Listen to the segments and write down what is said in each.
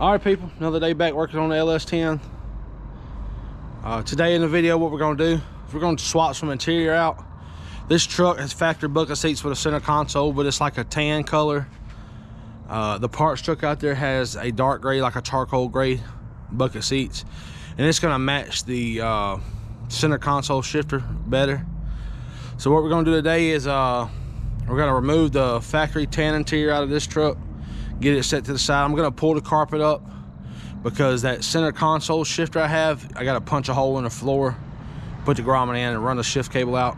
All right, people, another day back working on the LS10. Today in the video, what we're going to do is we're going to swap some interior out. This truck has factory bucket seats with a center console, but it's like a tan color. The parts truck out there has a dark gray, like a charcoal gray bucket seats, and it's going to match the center console shifter better. So what we're going to do today is we're going to remove the factory tan interior out of this truck, get it set to the side. I'm going to pull the carpet up because that center console shifter I got to punch a hole in the floor, put the grommet in, and run the shift cable out.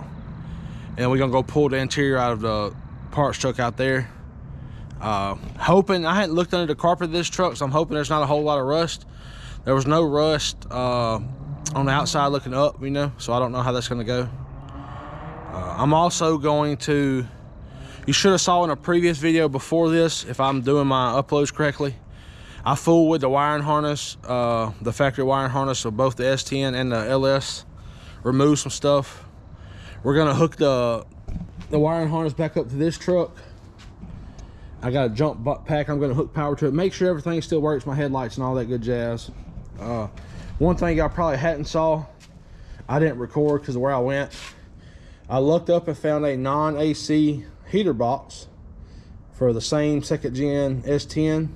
And we're going to go pull the interior out of the parts truck out there. Hoping, I hadn't looked under the carpet of this truck, so I'm hoping there's not a whole lot of rust. There was no rust on the outside looking up, you know, so I don't know how that's going to go. I'm also going to, you should have saw in a previous video before this, if I'm doing my uploads correctly, I fooled with the wiring harness, the factory wiring harness of both the S10 and the LS, remove some stuff. We're gonna hook the wiring harness back up to this truck. I got a jump pack I'm gonna hook power to it, make sure everything still works, my headlights and all that good jazz. One thing I probably hadn't saw, I didn't record because of where I went. I looked up and found a non-AC heater box for the same second gen S10.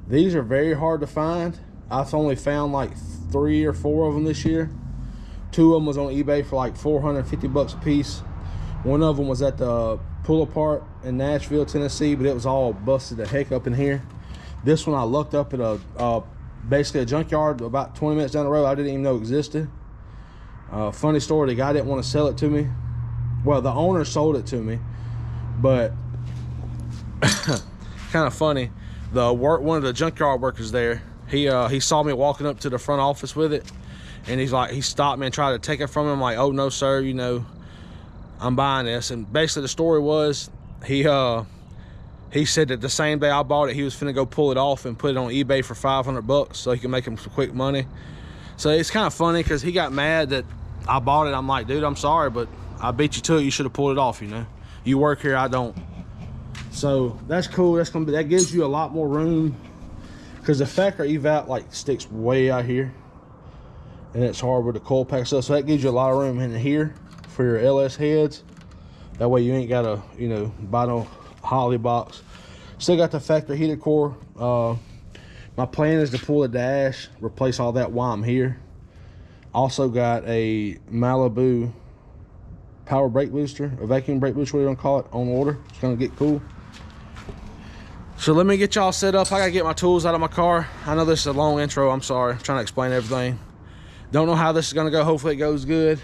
These are very hard to find. I've only found like 3 or 4 of them this year. 2 of them was on eBay for like 450 bucks a piece. One of them was at the pull apart in Nashville, Tennessee, but it was all busted the heck up in here. This one I looked up at a basically a junkyard about 20 minutes down the road. I didn't even know existed. Funny story, the guy didn't want to sell it to me. Well, the owner sold it to me, but kind of funny. One of the junkyard workers there, he saw me walking up to the front office with it, and he stopped me and tried to take it from him. I'm like, oh no sir, you know, I'm buying this. And basically the story was he said that the same day I bought it, he was finna go pull it off and put it on eBay for 500 bucks so he can make him some quick money. So it's kind of funny because he got mad that I bought it. I'm like, dude, I'm sorry, but I beat you to it. You should have pulled it off, you know. You work here, I don't. So that's cool. That gives you a lot more room, because the factory eval like sticks way out here, and it's hard with the coil pack stuff. So that gives you a lot of room in here for your LS heads. That way you ain't gotta, you know, buy no Holly box. Still got the factory heated core. My plan is to pull the dash, replace all that while I'm here. Also got a Malibu power brake booster, a vacuum brake booster, whatever you want to call it, on order. It's gonna get cool. So let me get y'all set up. I gotta get my tools out of my car. I know this is a long intro, I'm sorry. I'm trying to explain everything. Don't know how this is gonna go. Hopefully it goes good,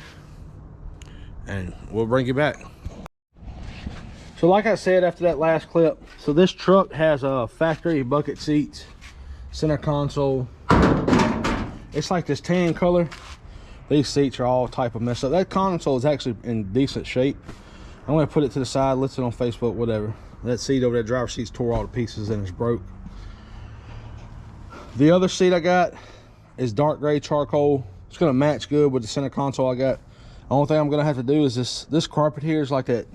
and we'll bring you back. So like I said after that last clip, so this truck has a factory bucket seats, center console. It's like this tan color. These seats are all type of messed up. That console is actually in decent shape. I'm gonna put it to the side, list it on Facebook, whatever. That seat over there, driver's seat's tore all to pieces and it's broke. The other seat I got is dark gray charcoal. It's gonna match good with the center console I got. The only thing I'm gonna have to do is this carpet here is like that,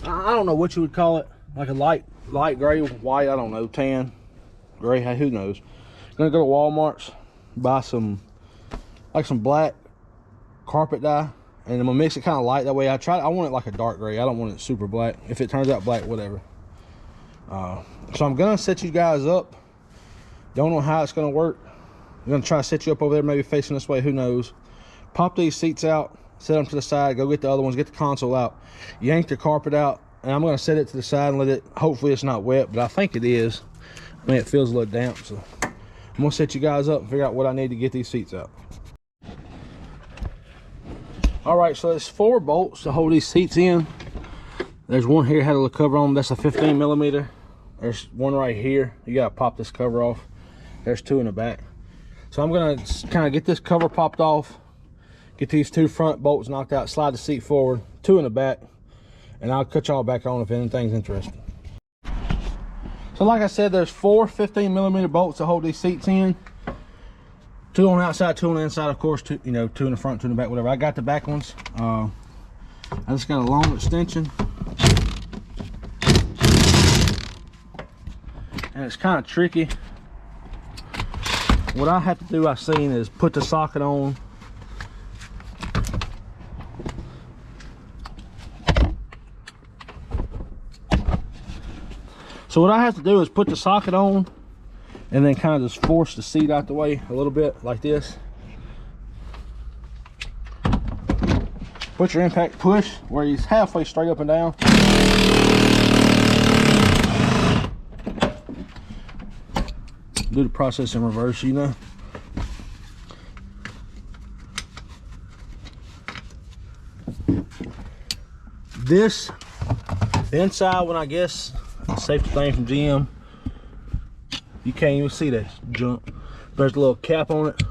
I don't know what you would call it, like a light gray, white, I don't know, tan, gray, who knows. Gonna go to Walmart's, buy some black carpet dye, and I'm gonna mix it kind of light. That way I want it like a dark gray. I don't want it super black. If it turns out black, whatever. So I'm gonna set you guys up. Don't know how it's gonna work. I'm gonna try to set you up over there, maybe facing this way, who knows. Pop these seats out, set them to the side, go get the other ones, get the console out, yank the carpet out, and I'm gonna set it to the side and let it, hopefully it's not wet, but I think it is. I mean, it feels a little damp, so I'm gonna set you guys up and figure out what I need to get these seats out. All right, so there's 4 bolts to hold these seats in. There's one here, had a little cover on them. That's a 15 millimeter. There's one right here. You gotta pop this cover off. There's 2 in the back. So I'm gonna kind of get this cover popped off, get these 2 front bolts knocked out, slide the seat forward, 2 in the back, and I'll cut y'all back on if anything's interesting. So like I said, there's 4 15 millimeter bolts to hold these seats in. 2 on the outside, 2 on the inside, of course. 2, you know, 2 in the front, 2 in the back, whatever. I got the back ones. I just got a long extension, and it's kind of tricky what I have to do, I've seen, is put the socket on. So what I have to do is put the socket on and then kind of just force the seat out the way a little bit like this. Put your impact push where he's halfway straight up and down. Do the process in reverse, you know. This, the inside one, I guess, safety thing from GM. You can't even see that junk. There's a little cap on it.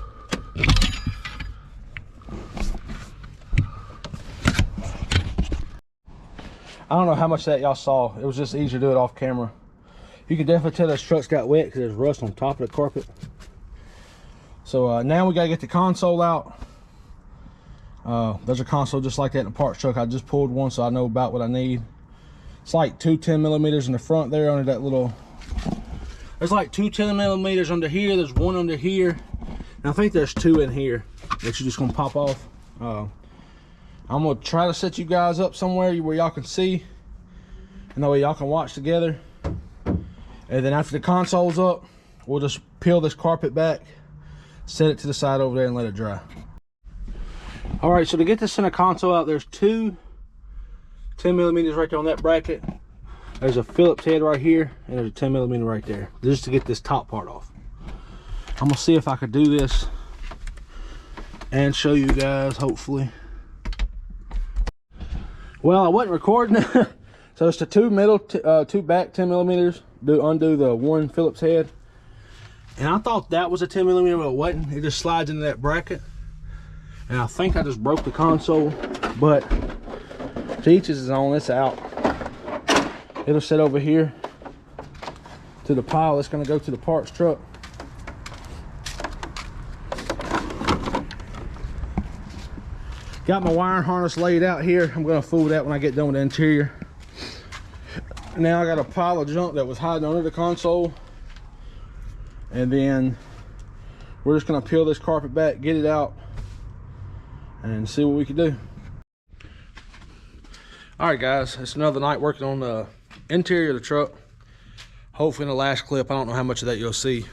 I don't know how much of that y'all saw. It was just easier to do it off camera. You can definitely tell this truck's got wet because there's rust on top of the carpet. So now we gotta get the console out. There's a console just like that in the parts truck. I just pulled one, so I know about what I need. It's like two 10mm in the front there under that little. There's like two 10mm under here. There's one under here. And I think there's two in here that you're just gonna pop off. I'm gonna try to set you guys up somewhere where y'all can see, and that way y'all can watch together. And then after the console's up, we'll just peel this carpet back, set it to the side over there, and let it dry. All right, so to get the center console out, there's two 10mm right there on that bracket. There's a Phillips head right here, and there's a 10mm right there, just to get this top part off. I'm gonna see if I could do this and show you guys, hopefully. Well, I wasn't recording. So it's the two middle, two back 10mm. Undo the one Phillips head. And I thought that was a 10mm, but it wasn't. It just slides into that bracket. And I think I just broke the console, but to each his own. It's out. It'll sit over here to the pile that's gonna go to the parts truck. Got my wiring harness laid out here. I'm gonna fool that when I get done with the interior. Now I got a pile of junk that was hiding under the console, and then we're just gonna peel this carpet back, get it out, and see what we can do. All right, guys, it's another night working on the interior of the truck. Hopefully in the last clip, I don't know how much of that you'll see.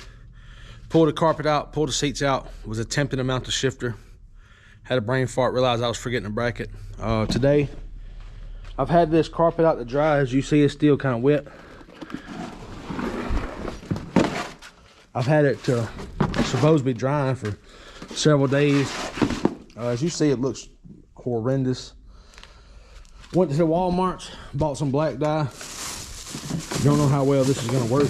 Pulled the carpet out, pulled the seats out, was attempting to mount the shifter. Had a brain fart, realized I was forgetting a bracket. Today, I've had this carpet out to dry. As you see, it's still kind of wet. I've had it supposed to be drying for several days. As you see, it looks horrendous. Went to the Walmart, bought some black dye. Don't know how well this is gonna work.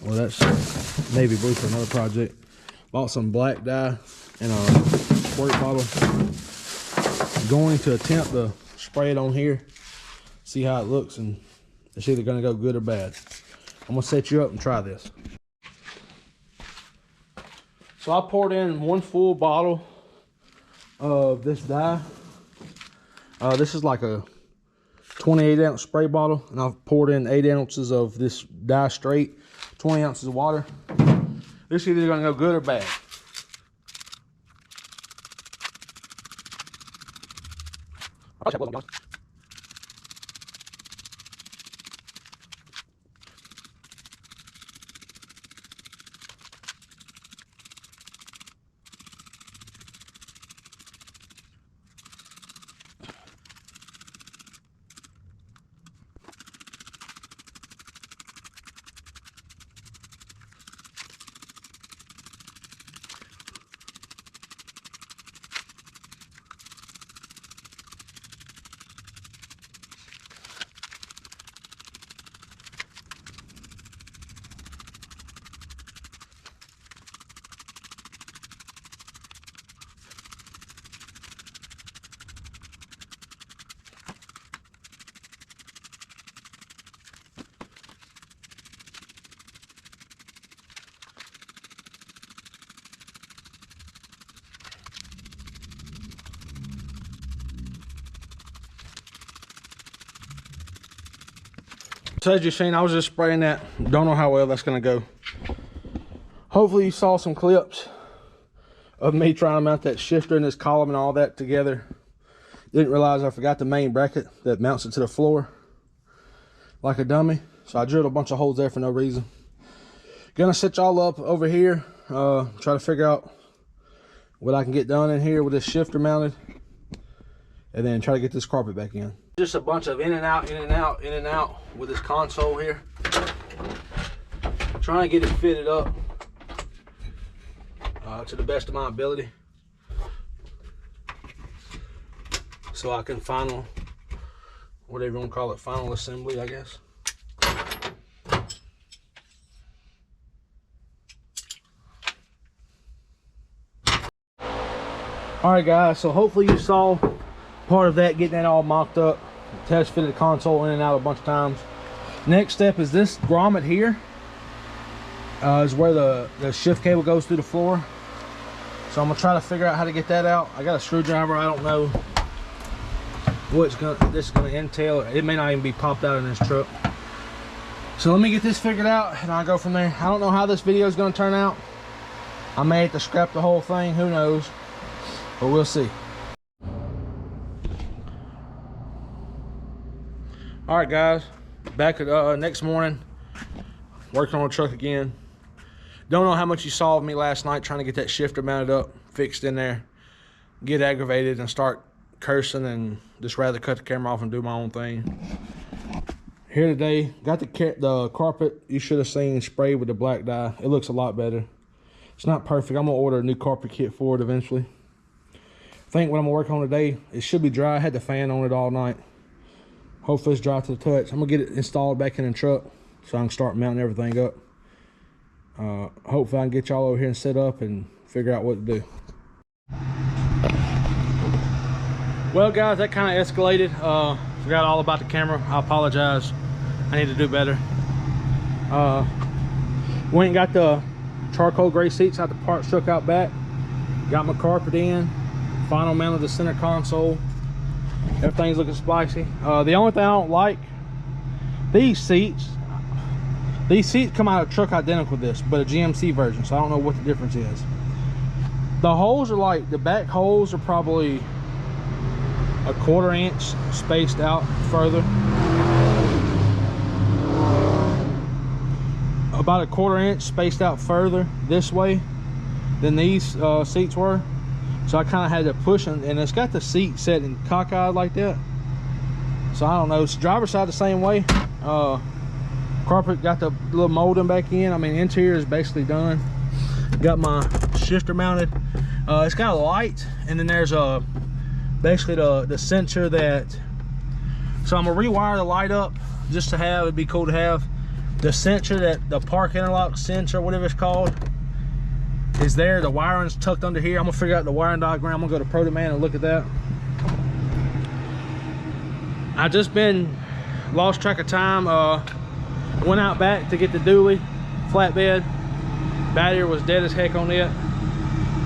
Well, that's navy blue for another project. Bought some black dye in a squirt bottle. Going to attempt to spray it on here, see how it looks, and it's either gonna go good or bad. I'm gonna set you up and try this. So I poured in one full bottle of this dye. This is like a 28-ounce spray bottle, and I've poured in 8 ounces of this dye straight, 20 ounces of water. This is either gonna go good or bad. So as you've seen, I was just spraying that. Don't know how well that's gonna go. Hopefully you saw some clips of me trying to mount that shifter and this column and all that together. Didn't realize I forgot the main bracket that mounts it to the floor like a dummy. So I drilled a bunch of holes there for no reason. Gonna set y'all up over here, try to figure out what I can get done in here with this shifter mounted, and then try to get this carpet back in. Just a bunch of in and out, in and out, in and out with this console here. Trying to get it fitted up to the best of my ability, so I can final, whatever you want to call it, final assembly, I guess. All right, guys, so hopefully you saw part of that, getting that all mocked up, test fitted the console in and out a bunch of times. Next step is this grommet here is where the shift cable goes through the floor. So I'm gonna try to figure out how to get that out. I got a screwdriver. I don't know what this is gonna entail. It may not even be popped out in this truck. So let me get this figured out and I'll go from there. I don't know how this video is gonna turn out. I may have to scrap the whole thing, who knows, but we'll see. All right, guys, back at next morning, working on the truck again. Don't know how much you saw of me last night trying to get that shifter mounted up, fixed in there, get aggravated and start cursing and just rather cut the camera off and do my own thing. Here today, got the carpet you should have seen sprayed with the black dye. It looks a lot better. It's not perfect. I'm gonna order a new carpet kit for it eventually. I think what I'm gonna work on today, it should be dry. I had the fan on it all night. Hopefully it's dry to the touch. I'm gonna get it installed back in the truck so I can start mounting everything up. Hopefully I can get y'all over here and set up and figure out what to do. Well, guys, that kind of escalated. Forgot all about the camera. I apologize. I need to do better. Went and got the charcoal gray seats out the parts truck out back. Got my carpet in. Final mounted the center console. Everything's looking spicy. The only thing I don't like, these seats come out of a truck identical with this, but a GMC version, so I don't know what the difference is. The holes are like, the back holes are probably a 1/4 inch spaced out further. About a 1/4 inch spaced out further this way than these seats were. So I kind of had to push, and it's got the seat set in cockeyed like that. So I don't know, it's driver's side the same way. Carpet got the little molding back in. I mean, interior is basically done. Got my shifter mounted. It's got a light, and then there's basically the sensor that, so I'm gonna rewire the light up just to have, it'd be cool to have the sensor, that the park interlock sensor, whatever it's called, is there. The wiring's tucked under here. I'm gonna figure out the wiring diagram. I'm gonna go to ProtoMan and look at that. I just lost track of time. Went out back to get the dually flatbed. Battery was dead as heck on it.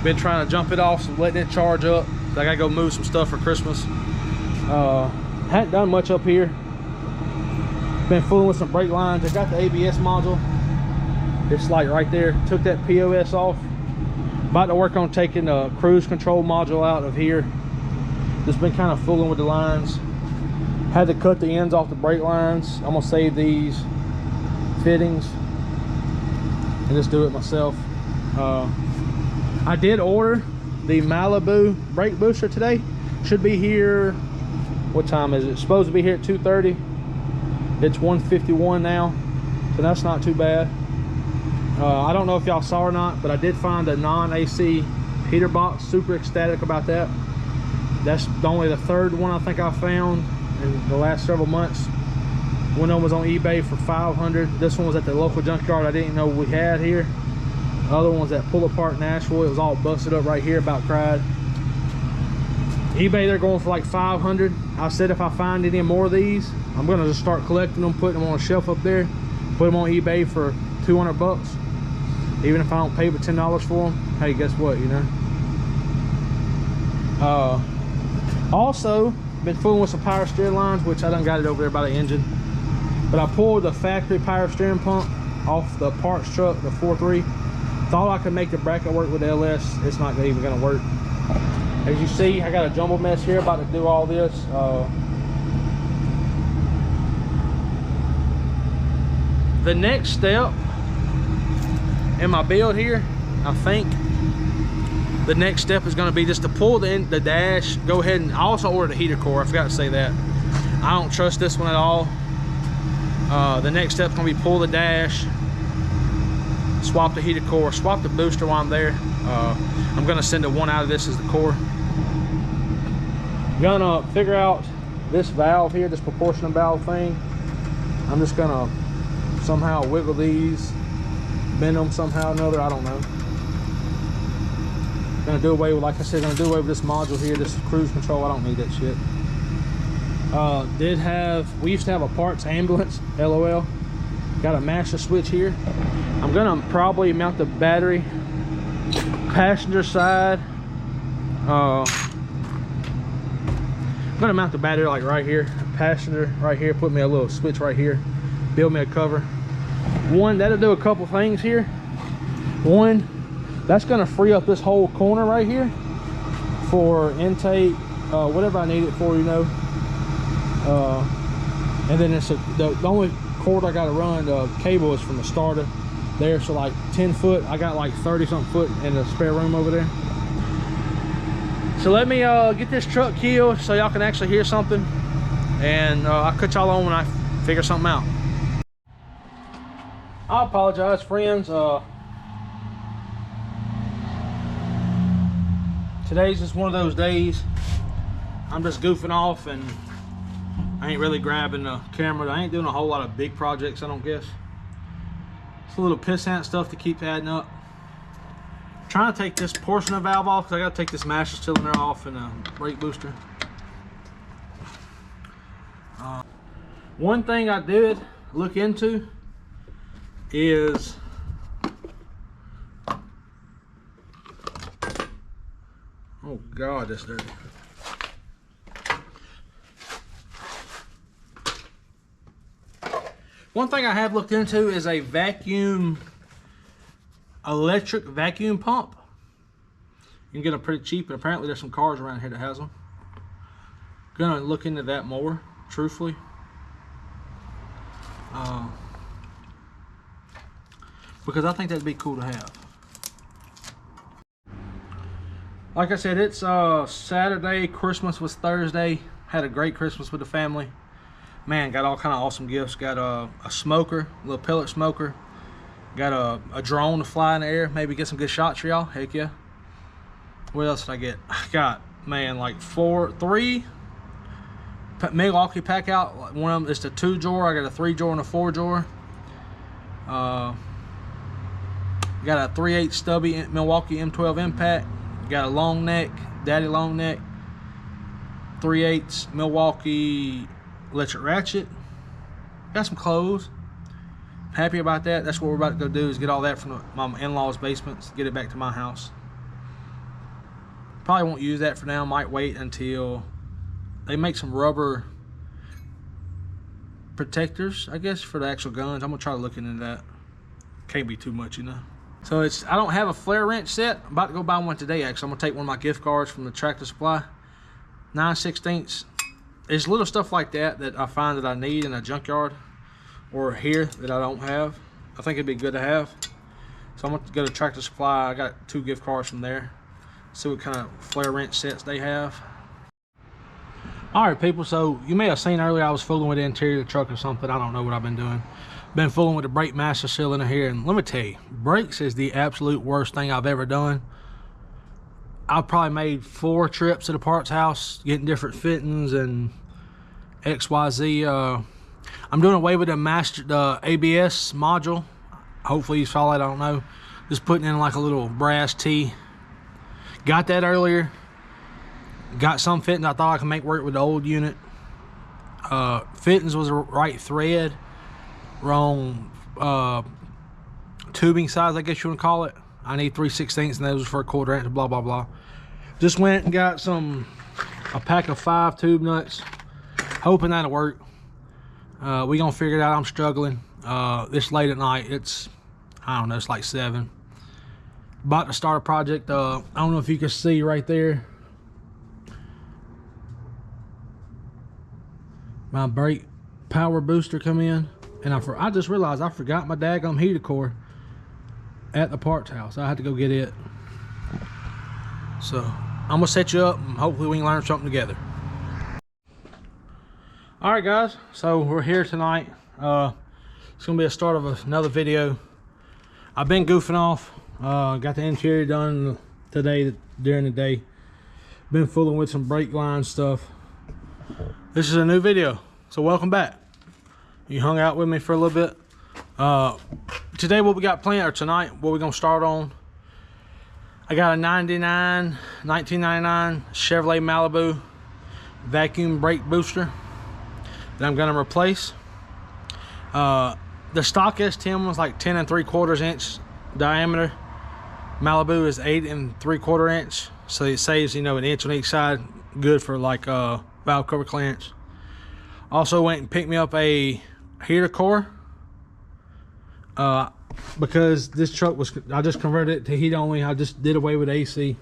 Been trying to jump it off, so letting it charge up. So I gotta go move some stuff for Christmas. Hadn't done much up here. Been fooling with some brake lines. I got the ABS module. It's like right there. Took that POS off. About to work on taking the cruise control module out of here. Just been kind of fooling with the lines. Had to cut the ends off the brake lines. I'm gonna save these fittings and just do it myself. I did order the Malibu brake booster today. Should be here, what time is it? It's supposed to be here at 2:30. It's 1:51 now, so that's not too bad. I don't know if y'all saw or not, but I did find a non-AC heater box. Super ecstatic about that. That's only the third one I think I found in the last several months. One of them was on eBay for $500. This one was at the local junkyard I didn't know we had here. The other one was at Pull Apart Nashville. It was all busted up right here, about cried. eBay, they're going for like $500. I said if I find any more of these, I'm gonna just start collecting them, putting them on a shelf up there, put them on eBay for 200 bucks. Even if I don't pay but $10 for them, hey, guess what, you know? Also, been fooling with some power steering lines, which I done got it over there by the engine. But I pulled the factory power steering pump off the parts truck, the 4.3. Thought I could make the bracket work with the LS. It's not even gonna work. As you see, I got a jumble mess here, about to do all this. The next step in my build here, I think the next step is going to be just to pull the dash. Go ahead, and I also ordered a heater core. I forgot to say that. I don't trust this one at all. The next step is going to be pull the dash, swap the heater core, swap the booster while I'm there. I'm going to send the one out of this as the core. Gonna figure out this valve here, this proportional valve thing. I'm just gonna somehow wiggle these, bend them somehow or another, I don't know. Gonna do away with, like I said, gonna do away with this module here, this cruise control. I don't need that shit. We used to have a parts ambulance, LOL. Got a master switch here. I'm gonna probably mount the battery passenger side. I'm gonna mount the battery like right here, passenger right here, put me a little switch right here, build me a cover. One, that'll do a couple things here. One, that's gonna free up this whole corner right here for intake, whatever I need it for, you know. And then it's the only cord I gotta run, the cable is from the starter there, so like 10 foot. I got like 30 something foot in the spare room over there. So let me get this truck killed so y'all can actually hear something, and I'll cut y'all on when I figure something out. I apologize, friends. Today's just one of those days. I'm just goofing off, and I ain't really grabbing the camera. I ain't doing a whole lot of big projects, I don't guess. It's a little pissant stuff to keep adding up. Trying to take this portion of valve off because I got to take this master cylinder off and a brake booster. One thing I did look into is oh god, that's dirty. One thing I have looked into is a electric vacuum pump. You can get them pretty cheap, and apparently there's some cars around here that has them. Gonna look into that more, truthfully. Because I think that'd be cool to have. Like I said, it's Saturday, Christmas was Thursday. Had a great Christmas with the family. Man, got all kind of awesome gifts. Got a smoker, a little pellet smoker. Got a drone to fly in the air, maybe get some good shots for y'all. Heck yeah. What else did I get? I got, man, like three Milwaukee pack out. One of them is the 2-drawer. I got a 3-drawer and a 4-drawer. Got a 3/8 stubby Milwaukee M12 impact. Got a long neck, daddy long neck. 3/8 Milwaukee electric ratchet. Got some clothes. Happy about that. That's what we're about to go do, is get all that from my in-laws' basements, get it back to my house. Probably won't use that for now. Might wait until they make some rubber protectors, I guess, for the actual guns. I'm gonna try to look into that. Can't be too much, you know. So I don't have a flare wrench set. I'm about to go buy one today, actually. I'm gonna take one of my gift cards from the Tractor Supply. 9/16. There's little stuff like that that I find that I need in a junkyard or here that I don't have. I think it'd be good to have. So I'm gonna go to Tractor Supply. I got 2 gift cards from there. See what kind of flare wrench sets they have. All right, people, so you may have seen earlier I was fooling with the interior of the truck or something. I don't know what I've been doing. Been fooling with the brake master cylinder here, and let me tell you, brakes is the absolute worst thing I've ever done. I've probably made 4 trips to the parts house, getting different fittings and XYZ. I'm doing away with the ABS module. Hopefully you saw it, I don't know. Just putting in like a little brass T. Got that earlier. Got some fittings I thought I could make work with the old unit. Fittings was the right thread. Wrong tubing size, I guess you want to call it. I need 3/16 and those for a 1/4 inch, blah blah blah. Just went and got a pack of 5 tube nuts, hoping that'll work. We gonna figure it out. I'm struggling. It's late at night. I don't know, it's like 7. About to start a project. I don't know if you can see right there. My brake power booster come in, and I just realized I forgot my daggum heater core at the parts house. I had to go get it. So I'm gonna set you up and hopefully we can learn something together. All right, guys. So we're here tonight. It's gonna be a start of another video. I've been goofing off. Got the interior done today during the day. Been fooling with some brake line stuff. This is a new video, so welcome back. You hung out with me for a little bit. Today what we got planned, or tonight what we're gonna start on, I got a 1999 Chevrolet Malibu vacuum brake booster that I'm gonna replace. The stock S10 was like 10 3/4 inch diameter. Malibu is 8 3/4 inch, so it saves, you know, an inch on each side. Good for like valve cover clearance. Also went and picked me up a heater core because this truck was, I just converted it to heat only. I just did away with AC,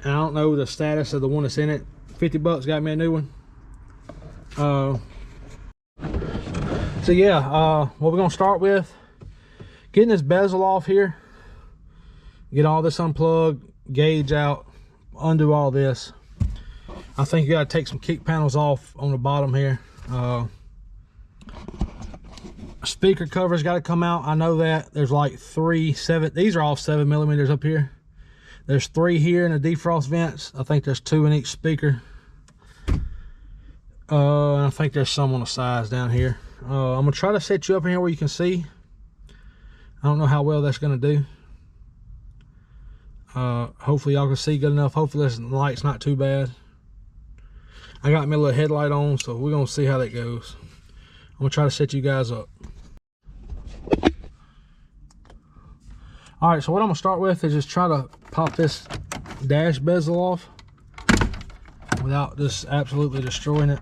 and I don't know the status of the one that's in it. 50 bucks got me a new one. So yeah, what we're gonna start with, getting this bezel off here, get all this unplugged, gauge out, undo all this. I think you gotta take some kick panels off on the bottom here. Speaker covers gotta come out. I know that there's like 7, these are all 7mm up here. There's 3 here in the defrost vents. I think there's 2 in each speaker. And I think there's some on the sides down here. I'm gonna try to set you up in here where you can see. I don't know how well that's gonna do. Hopefully y'all can see good enough. Hopefully this light's not too bad. I got my little headlight on, so we're gonna see how that goes. I'm gonna try to set you guys up. All right, so what I'm gonna start with is just try to pop this dash bezel off without just absolutely destroying it,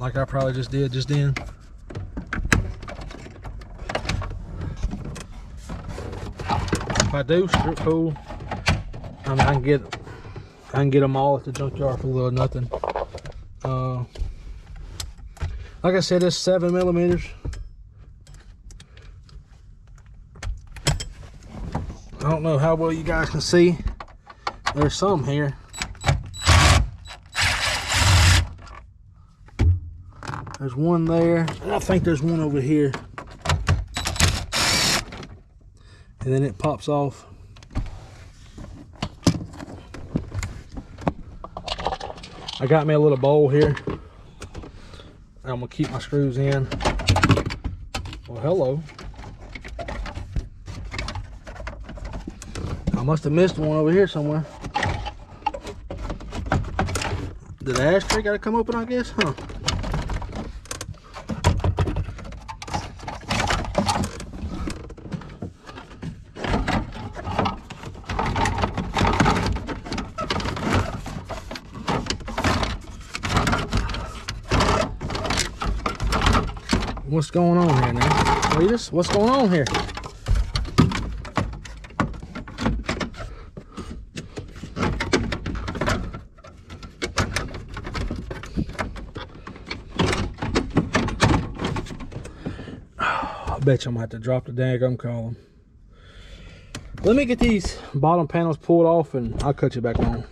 like I probably just did just then. If I do, cool. I mean, I can get them all at the junkyard for a little nothing. Like I said, it's 7mm. I don't know how well you guys can see. There's some here. There's one there, and I think there's one over here. And then it pops off. I got me a little bowl here. I'm gonna keep my screws in. Well, hello. I must have missed one over here somewhere. Did the ashtray gotta come open, I guess? Huh. What's going on here now? Cletus, what's going on here? I bet you I'm gonna have to drop the daggum column. Let me get these bottom panels pulled off and I'll cut you back on.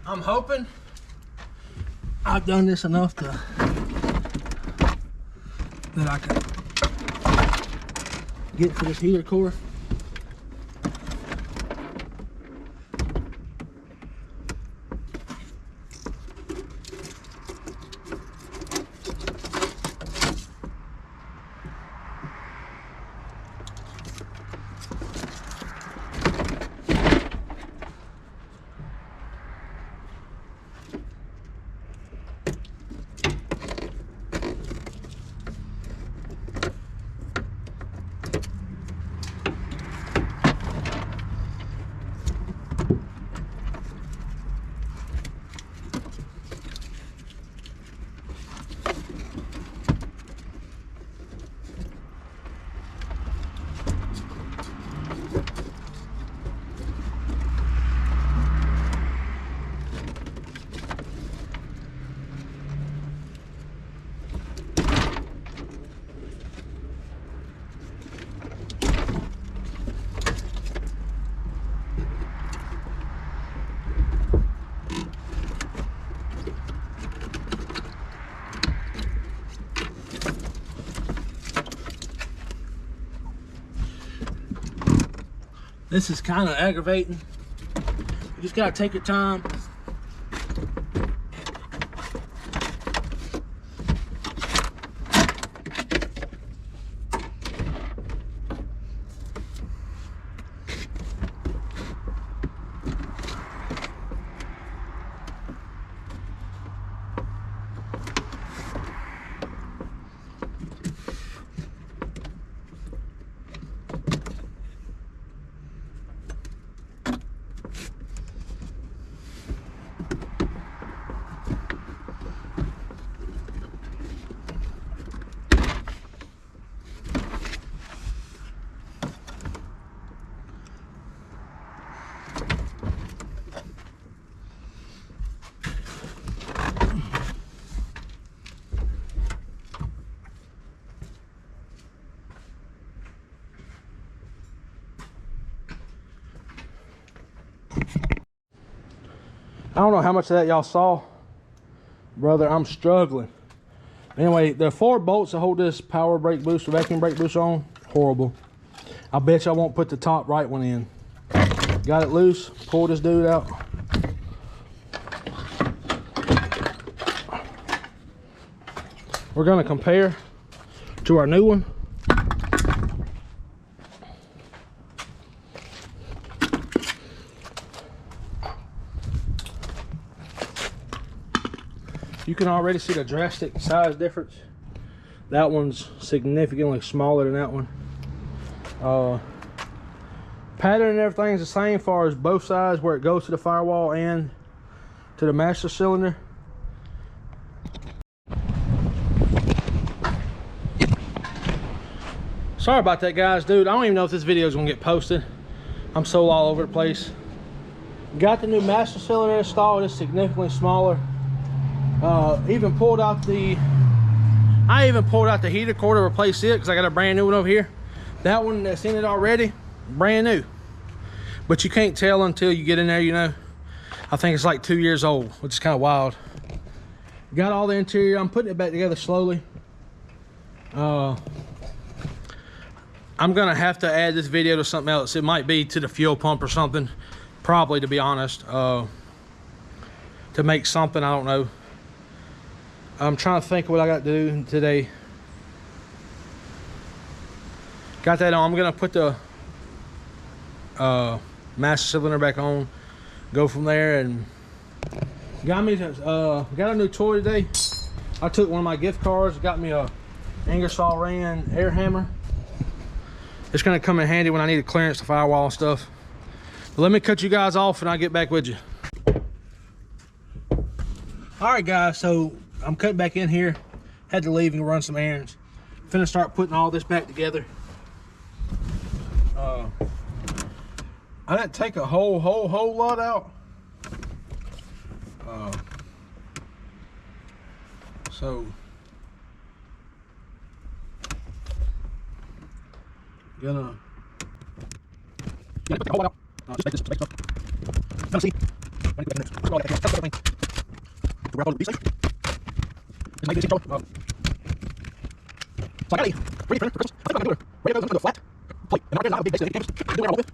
I'm hoping I've done this enough that I can get to this heater core. This is kind of aggravating. You just gotta take your time. I don't know how much of that y'all saw. Brother, I'm struggling. Anyway, the 4 bolts that hold this power brake booster, vacuum brake booster on, horrible. I bet you I won't put the top right one in. Got it loose, pull this dude out. We're gonna compare to our new one. You can already see the drastic size difference. That one's significantly smaller than that one. Pattern and everything's the same as far as both sides where it goes to the firewall and to the master cylinder. Sorry about that, guys. Dude, I don't even know if this video is gonna get posted. I'm so all over the place. Got the new master cylinder installed. It's significantly smaller. I even pulled out the heater core to replace it because I got a brand new one over here. That one that's in it already, brand new. But you can't tell until you get in there, you know. I think it's like 2 years old, which is kind of wild. Got all the interior. I'm putting it back together slowly. I'm gonna have to add this video to something else. It might be to the fuel pump or something, probably, to be honest. To make something, I don't know. I'm trying to think of what I got to do today. Got that on. I'm gonna put the master cylinder back on, go from there, and got a new toy today. I took one of my gift cards, got me a Ingersoll Rand air hammer. It's gonna come in handy when I need to clearance the firewall and stuff. But let me cut you guys off and I'll get back with you. All right, guys, so I'm cutting back in here. Had to leave and run some errands. Finna start putting all this back together. I didn't take a whole lot out. So gonna put the whole lot out. Just make this stuff. Gonna see. To wrap all the pieces. Just make this intro. So I got a 3D printer for Christmas. I think I'm gonna do a flat plate. And I'm gonna be basically doing it all with.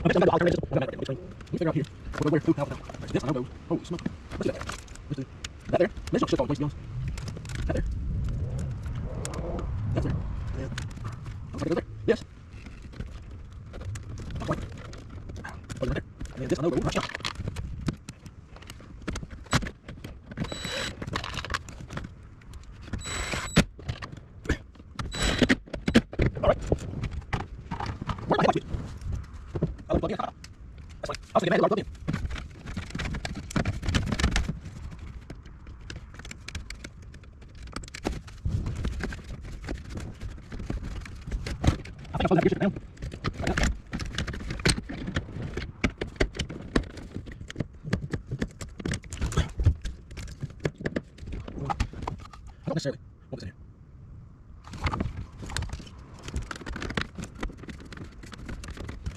I'm gonna alternate this. I'm gonna figure out here where food now. This I know. Oh, smoke. Let's do that. Let's do that there. This looks just all the place, to be honest. That there. That's there. Yeah. Looks like it goes there. Yes. Not quite. Oh, there. And this I know. Right now. All right. Where my headlights is? I'll plug in. That's fine. I'll take advantage of our plug in. I think I'll plug that gear shift down. Right now. I don't necessarily want this in here.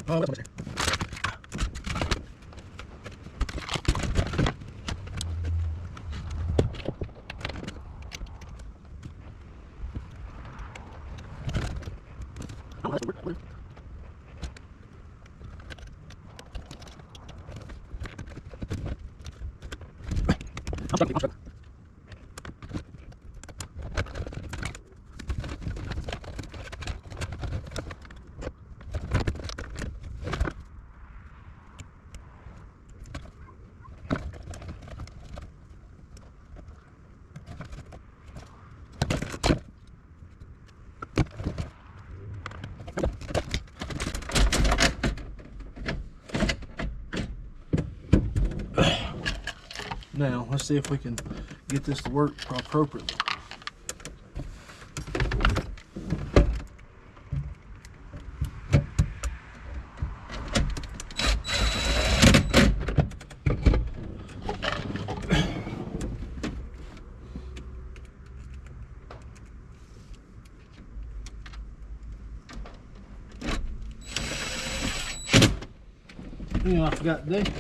Oh, what's on this here? Now, let's see if we can get this to work appropriately. You know, I forgot to do.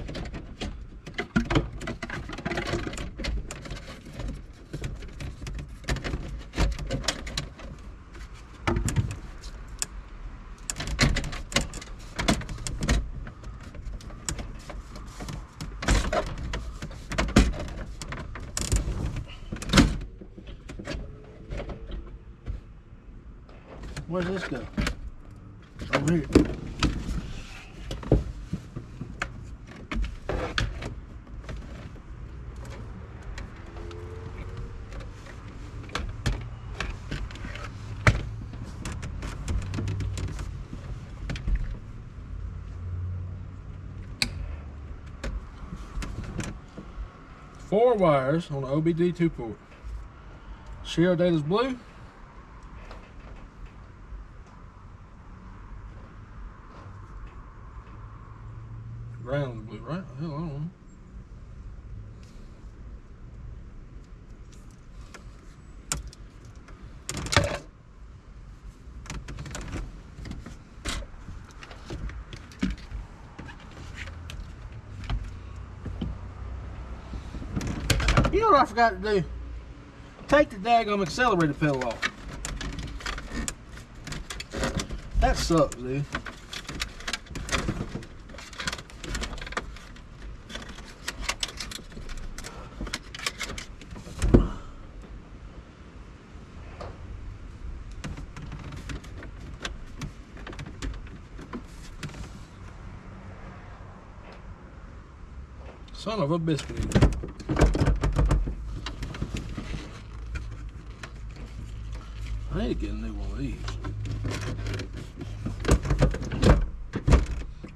Where does this go? Over here. Four wires on the OBD2 port. Serial data's blue. Ground blue, right? Hell, I don't know. You know what I forgot to do? Take the daggum accelerator pedal off. That sucks, dude. Son of a biscuit eater. I need to get a new one of these.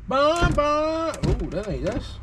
Bye bye. Oh, that ain't us.